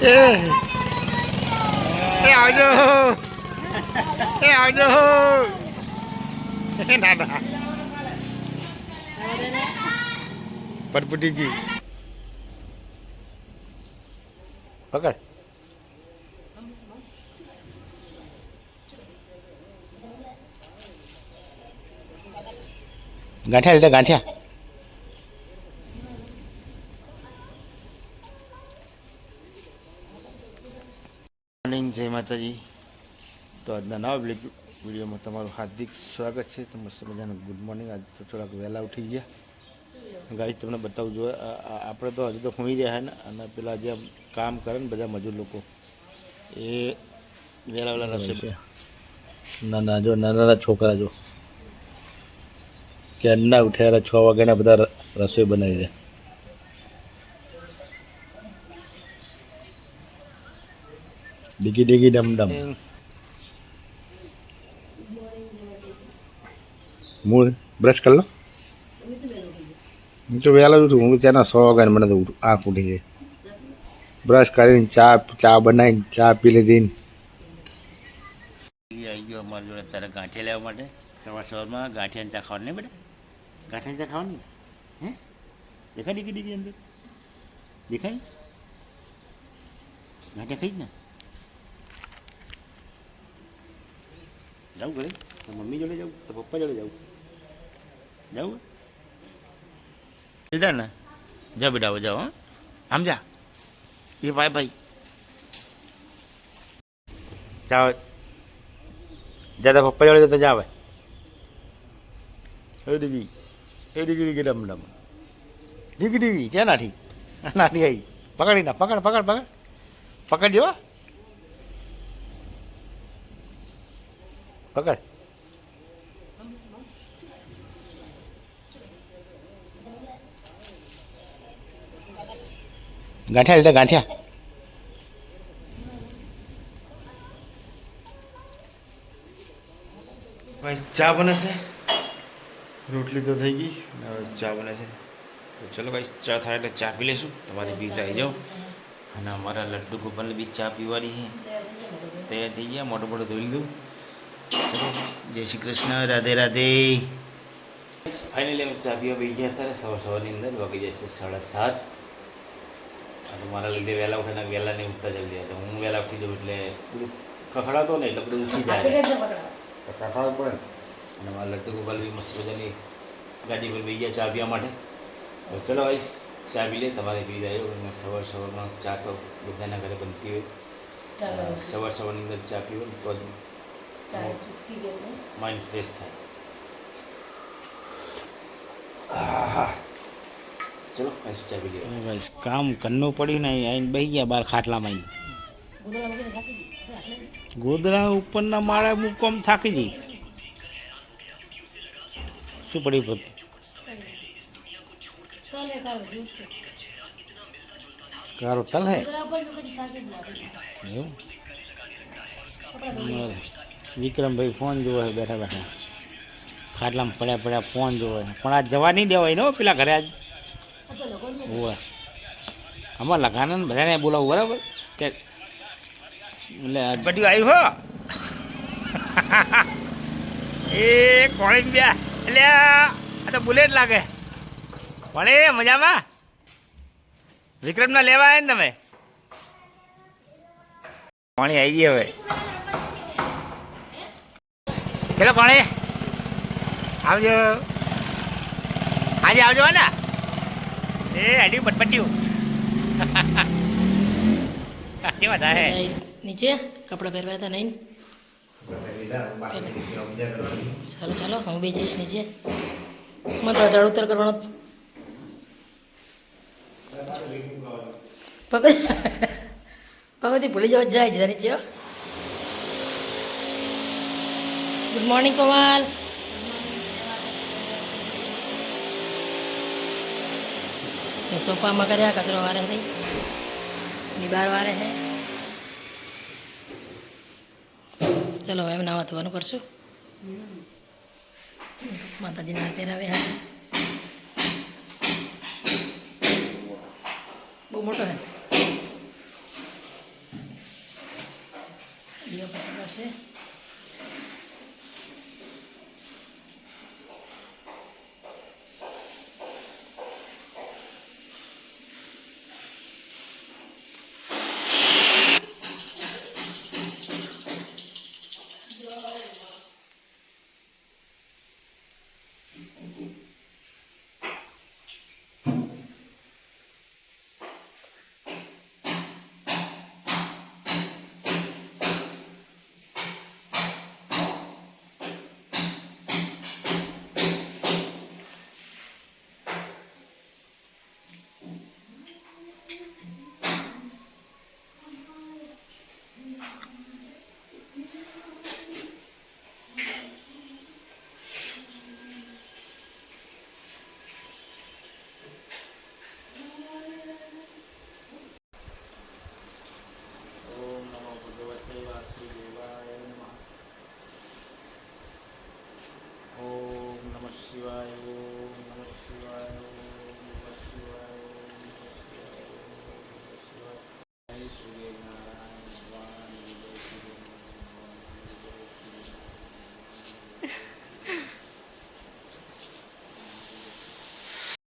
એ આવજો આવજો ના ના પટપટીજી પકડ ગાંઠિયા લીધા ગાંઠિયા મોર્નિંગ જય માતાજી તો આજના નવા વિડીયોમાં તમારું હાર્દિક સ્વાગત છે તો મસ્ત મજાનું ગુડ મોર્નિંગ આજ તો થોડાક વહેલા ઉઠી ગયા ગાઈસ તમને બતાવું જોઈએ આપણે તો હજુ તો હોઈ રહ્યા છે ને અને પેલા જે કામ કરે ને બધા મજૂર લોકો એ વહેલા વહેલા રસોઈ નાના જો નાના છોકરા જો ક્યારના ઉઠ્યા 6 વાગ્યાના બધા રસોઈ બનાવી દે ડીગી ડીગી ડમ ડમ મૂળ બ્રશ કરી લો હું તો વહેલો જ ઉઠું હું ત્યાંના 100 વાગ્યાને મને તો આંખ ઉઠી જાય બ્રશ કરીને ચા બનાવીને ચા પી લીધી આવી ગયો અમારી જોડે તારે ગાંઠિયા લેવા માટે સવારમાં ગાંઠિયાની ચા ખાવાની નહીં બેટા ગાંઠિયાની ચા ખાવાની હે દેખાય ડીગી ડીગી અંદર દેખાય ગાંઠિયા ખાઈ જ ને જાઉં ઘરે તો મમ્મી જોડે જાઉં તો પપ્પા જોડે જાઉં લીધા ને જા બેટા જાઓ હા આમ જા એ ભાઈ ભાઈ જાઓ જા તો પપ્પા જોડે જતો જા ભાઈ એ ડીગી ડીગી ડમ ડમ ડીગી ડીગી ક્યાં નાઠી નાઠી આવી પકડી ના પકડ પકડ પકડ પકડજો પકડ ગાંઠિયા લીધા ગાંઠિયા ભાઈ ચા બને છે રોટલી તો થઈ ગઈ અને હવે ચા બને છે તો ચલો ભાઈ ચા થાય એટલે ચા પી લઈશું તમારી પીતા આવી જાઓ અને અમારા લડ્ડુ ગોપાલને બી ચા પીવાની છે તૈયાર થઈ ગયા મોટું મોટું ધોઈ લીધું ચલો જય શ્રી કૃષ્ણ રાધે રાધે ફાઇનલી અમે ચા પીવા બેસી ગયા હતા સવારની અંદર વાગી જશે 7:30 તો મારા લીધે વહેલા ઉઠે વહેલા નહીં ઉઠતા જલ્દી તો હું વહેલા ઉઠી જાઉં એટલે બધું ખખડાતો ને એટલે બધું ઉઠી જાય તો ખખડાવવું પડે અને મારા લડ્ડુ ગોપાલ બી મસ્ત મજાની ગાડી પર બેસી ગયા ચા પીવા માટે તો ચલો ભાઈ ચા પી લે તમારે પી જાય અને સવારમાં ચા તો બધાના ઘરે બનતી હોય સવારની અંદર ચા પીવો ને તો જ માઇન્ડ ફ્રેશ થાય ચલો ચા પી લે ભાઈ કામ કરવું પડ્યું ને આવીને બેસી ગયા બહાર ખાટલામાં ગોદડા ઉપરના માળે મૂકવામાં થાકી જઈ શું પડ્યું બધું કારો તલ હે વિક્રમભાઈ ફોન જોવે છે બેઠા બેઠા ખાટલામાં પડ્યા ફોન જોવે પણ આજ જવા નહીં દેવાય ને પેલા ઘરે આજ હોવે અમારે લખાને બધાને બોલાવું બરાબર કે એટલે બધું આવ્યું હો એ કોણ બે એટલે આ તો બુલેટ લાગે કોણે મજામાં વિક્રમના લેવા આવ્યા ને તમે કોણી આવી ગઈ હવે ચલો કોણે આવજો આજે આવજો ને એ હડ્યું બટપટ્યું કેવા થાય નીચે કપડાં પહેરવા હતા નહીં ચાલો ચાલો હું બી જઈશ નીચે મને તો ચડ ઉતર કરવાનો પગથી ભૂલી જવા જાય છે ધરી છે ગુડ મોર્નિંગ કમાલ સોફામાં કર્યા કચરો વારે રહી નિબાર વારે હે ચલો હવે નાવા ધોવાનું કરશું માતાજીને પહેરાવે હા બહુ મોટો હે વિડીયો પતી કરશે.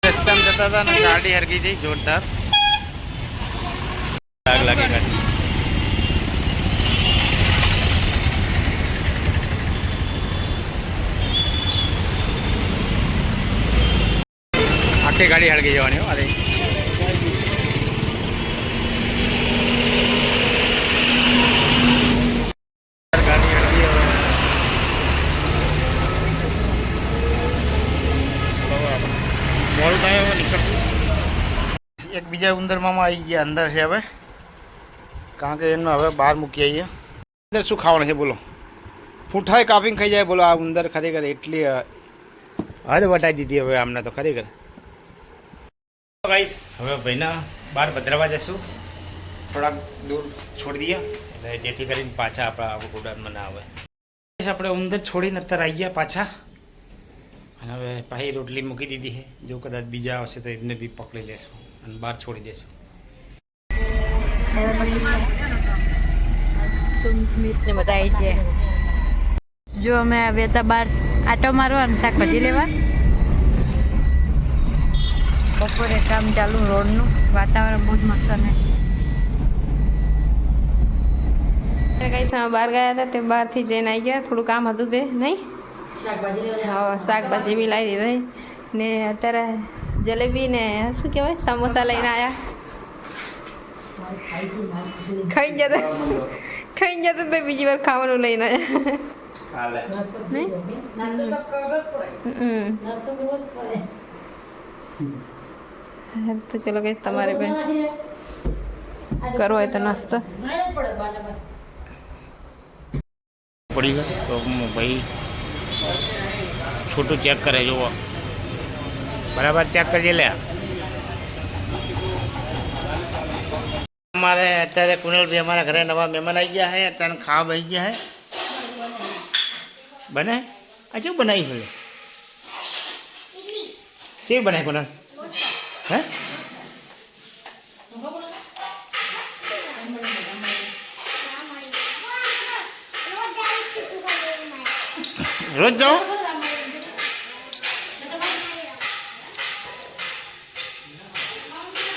રસ્તામાં જતા હતા ને ગાડી હરગી ગઈ જોરદાર, આગ લાગી ગાડી. આખી ગાડી હળગી જવાની હો. અરે ગાડી હળગી હવે. મોડું થાય હવે નીકળતું. એક બીજા ઉંદરમામાં આવી ગયા અંદર છે હવે, કારણ કે એનો હવે બહાર મૂકી આવીએ. અંદર શું ખાવાનું છે બોલો? પૂંઠાએ કાપીને ખાઈ જાય બોલો. આ ઉંદર ખરેખર એટલી હદ વટાઈ દીધી હવે આમને તો ખરેખર. ગાઈસ હવે ભાઈના બહાર પધરાવા જશું, થોડાક દૂર છોડી દઈએ એટલે જેથી કરીને પાછા આપણા ગોડાઉનમાં ના આવે. આપણે ઉંદર છોડીને અત્યારે આવી ગયા પાછા, અને હવે પાછી રોટલી મૂકી દીધી છે. જો કદાચ બીજા આવશે તો એમને બી પકડી લેશું અને બહાર છોડી દેશું. સુમિતને બધા આવી છે. જો અમે આવ્યા હતા બહાર આટો મારવા અને શાકભાજી લેવા. બપોરે કામ ચાલુ, રોડનું વાતાવરણ બહુ જ મસ્ત ને. કઈ સમય બહાર ગયા હતા તે બહારથી જઈને આવી ગયા, થોડું કામ હતું તે નહીં. હા, શાકભાજી બી લાવી દીધી ને અત્યારે જલેબી ને શું કહેવાય સમોસા લઈને આવ્યા. ખાઈ જતા તો બીજી વાર ખાવાનું લઈને આવ્યા. તો ચલો કહીશ તમારે બેન કરવો હોય તો નાસ્તો પડી ગયો તો ભાઈ છોટું ચેક કરે જુઓ, બરાબર ચેક કરજે લે. અમારે અત્યારે કુનલભાઈ અમારા ઘરે નવા મહેમાન આવી ગયા છે, અત્યારે ખાવા બેસી ગયા છે. બને આ શું બનાવી ભલે કેવી બનાવી કુનલ? હે રોજ જાઓ?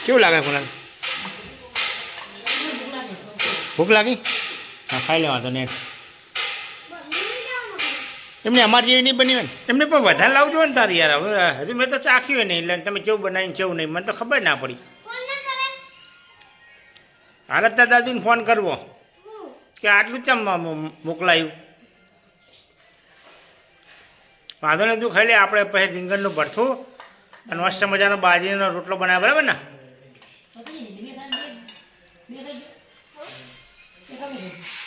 કેવું લાગે કુનલ? ભૂખ લાગી? હા ખાઈ લેવા તો ને. એમને અમારી જેવી નહીં બની હોય ને, એમને પણ વધારે લાવજો ને તારી યાર. હવે હજુ મેં તો ચાખ્યું નહીં એટલે તમે કેવું બનાવીને કેવું નહીં મને તો ખબર ના પડી. હાલત તાર દાદીને ફોન કરવો કે આટલું ચમ મોકલાયું. વાંધો નહીં, તું ખાઈ લે. આપણે પછી રીંગણનું ભરથું અને મસ્ત મજાનો બાજરીનો રોટલો બનાવે, બરાબર ને?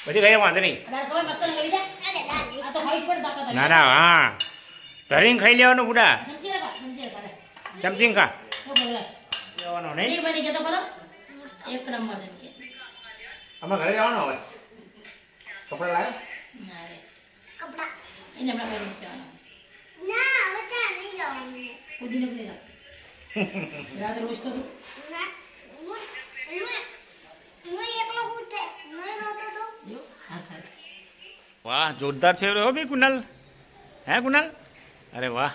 બધી ખાઈ વાંધો નહીં. ના ના, હા ધરીને ખાઈ લેવાનું બુડા. ચમચી ખા લેવાનો નહીં. અમે ઘરે જવાનું હવે. કપડા લાવે રોજ તો હા વાહ જોરદાર ફેવરે હો બી કુનાલ. હે કુનાલ? અરે વાહ,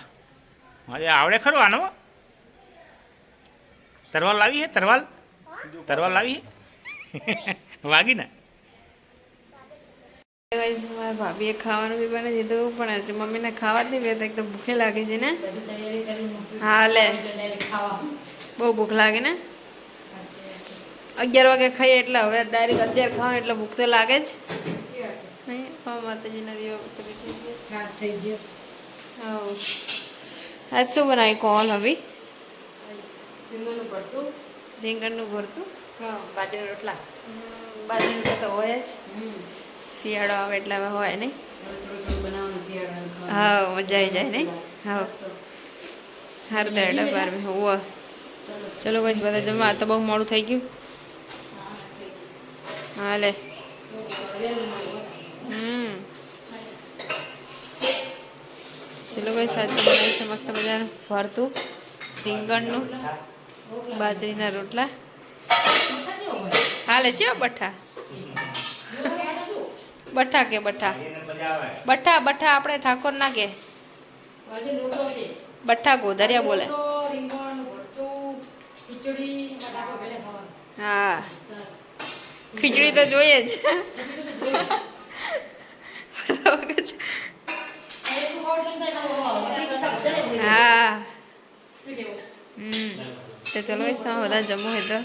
મારે આવડે ખરું આનો. તરવાલ લાવી હે? તરવાલ તરવાલ લાવી હે? વાગી ને? ગાઈસ મારા ભાભીએ ખાવાનું બી બની દીધું પણ હજુ મમ્મીને ખાવા જ નહીં બે એકદમ ભૂખે લાગી છે ને. બધી તૈયારી કરી મૂકી. હા લે, એટલે ડાયરેક્ટ ખાવા. બહુ ભૂખ લાગે ને. 11 વાગે ખાઈએ એટલે હવે ડાયરેક્ટ 11 ખાવાનું એટલે ભૂખ તો લાગે જ નહીં. માતાજીના દીવા ખાટ થઈ ગયો. હા, આજ શું બનાવી કોલ હવે? રીંગણનું ભરતું. રીંગણનું ભરતું. હા, બાજરીના રોટલા. બાજરી તો હોય જ, શિયાળો આવે એટલે હવે હોય નહીં. થોડું થોડું બનાવવાનું શિયાળાનું. હા, મજા આવી જાય નહીં. હા, સારું તો એડા બાર હોવ. ચલો કઈ બધા જમવા, તો બહુ મોડું થઈ ગયું. હા લે. ચલો કઈ સાચું બનાવી છે મસ્ત મજાનું ભરતું રીંગણનું, બાજરીના રોટલા. હાલે છે બઠ્ઠા. બઠ્ઠા કે બઠ્ઠા બઠ્ઠા બઠ્ઠા આપણે ઠાકોર ના કે બઠ્ઠા ગોધરિયા બોલે. હા, ખીચડી તો જોઈએ જ. હા. તો ચલો તમે બધા જમો હોય તો.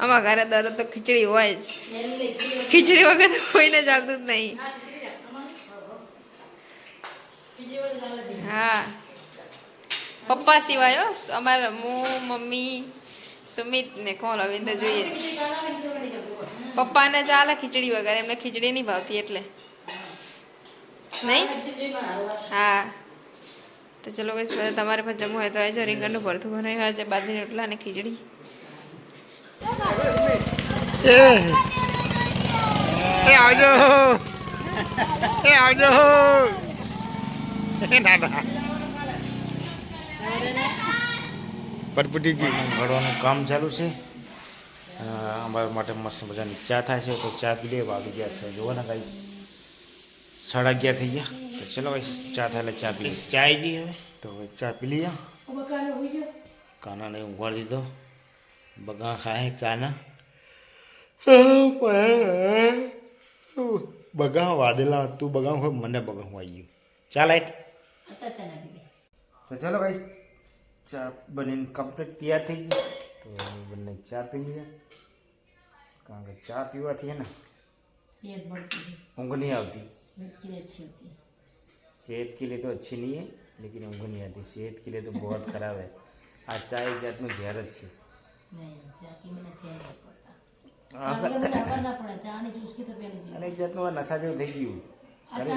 અમારા ઘરે દરરોજ તો ખીચડી હોય જ. ખીચડી વગર કોઈને ચાલતું જ નહીં. હા, પપ્પા સિવાય અમારા હું, મમ્મી, સુમિત ને કોણ હવે તો જોઈએ જ. પપ્પાને ચાલે ખીચડી વગર, એમને ખીચડી નહીં ભાવતી એટલે નહીં. હા, તો ચલો કઈ બધા તમારે પણ જમવું હોય તો આવજો. રીંગણનું ભરતું બનાવ્યું આજે, બાજરીના રોટલા અને ખીચડી. આવજો આવજો. પરપટીજી ભરવાનું કામ ચાલુ છે. અમારા માટે મસ્ત મજાની ચા થાય છે, તો ચા પી લે. વાગી ગયા છે જુઓ ને કાંઈ 11:30 થઈ ગયા. તો ચલો ભાઈ ચા થાય એટલે ચા પી લઈએ. ચા આવી ગઈ હવે, તો હવે ચા પી લઈએ. કાનાને ઊંઘવાડી દીધો, બગા ખાય ચાના. બગા વાદેલા તું બગા હોય, મને બગા આવી ગયું. ચા લાઈટ. તો ચાલો ભાઈ ચા બનીને કમ્પ્લીટ તૈયાર થઈ ગઈ. તો બંને ચા પી લઈએ, કારણ કે ચા પીવાથી है ना ऊँग नहीं आती. सेहत के लिए तो अच्छी नहीं है, लेकिन ऊँग नहीं आती. सेहत के लिए तो बहुत खराब है. आ चाय एक जातનું ઝેર જ છે. અને એક જાતનું આ નશા જેવું થઈ ગયું. એટલે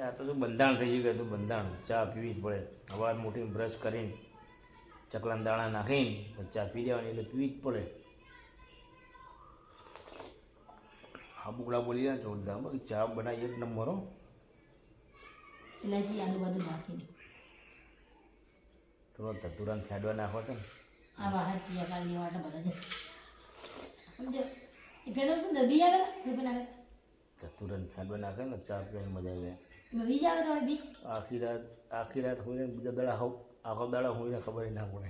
આ તો જો બંધાણ થઈ ગયું. હતું બંધાણ, ચા પીવી જ પડે. સવાર મોટી બ્રશ કરીને ચકલાના દાણા નાખીને પછી ચા પી દેવાની, એટલે પીવી જ પડે. હાબુકડા બોલી રહ્યા જોરદાર. બાકી ચા બનાવી એક નંબર હો. ઇલાયચી આદુ બધું નાખીને થોડો ધતુરાને ફેડવા નાખો તો ને. આ બહાર પીયા કાલી વાટા બધા છે સમજો. એ ફેડો શું બી આવે ને બનાવે ધતુરાને ફેડવા નાખે ને ચા પીવાની મજા આવે. એમાં બીજ આવે તો હોય બીજ. આખી રાત હોય ને બીજા દાડા હોવ, આખો દાડા હોય ને ખબર ના પડે.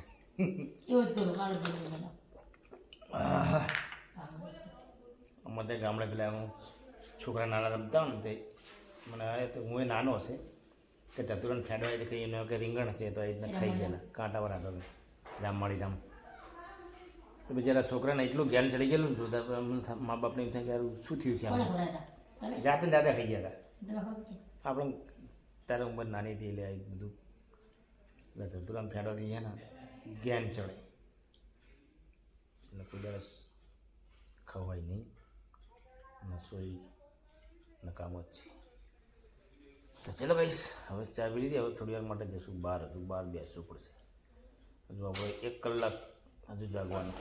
એવો જ કરું કાલે જ બધા. અમારે ત્યાં ગામડે પેલા હું છોકરા નાના રમતા ને તે મને આવે તો હું એ નાનો હશે કે ધતુરાને ફેડવા કંઈ એને કે રીંગણ હશે તો એ રીતના ખાઈ ગયેલા કાંટાવાળા તમે જામવાળી ધામ. તો બિચારા છોકરાને એટલું જ્ઞાન ચડી ગયેલું ને જોતા મા બાપને એમ થાય કે યાર શું થયું છે આમ. જાતે દાદા ખાઈ ગયા હતા. આપણે તારે ઉંમર નાની હતી એટલે આ બધું એટલે ધતુરાને ફેડવાથી છે ને જ્ઞાન ચડે એટલે કોઈ દરસ ખવાય નહીં. રસોઈ નકામો જ છે. તો ચલો ગાઈસ હવે ચા પી લીધી. હવે થોડી વાર માટે જશું બહાર. હતું બહાર બેસવું પડશે. હજુ આપણે 1 કલાક હજુ જાગવાનું.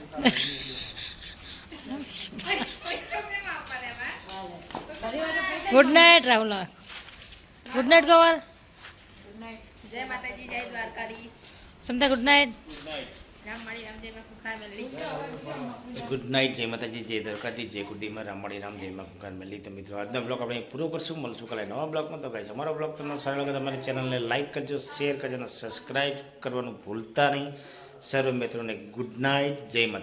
Good night Rahul. Good night Goval. જય માતાજી, જય Dwarkadhish. Samta good night. Good night, જય માતાજી, જય દ્વારકાથી, જય કુટીમાં રામવાડી રામ, જય માં કુકાર મેલી. તો મિત્રો આજનો બ્લોગ આપણે પૂરો કરશું. મળશું કાલે નવા બ્લોગમાં. તો ગાઈસ અમારો બ્લોગ તમને સારો લાગે તો અમારી ચેનલને લાઇક કરજો, શેર કરજો અને સબસ્ક્રાઈબ કરવાનું ભૂલતા નહીં. સર્વ મિત્રોને ગુડ નાઇટ, જય માતાજી.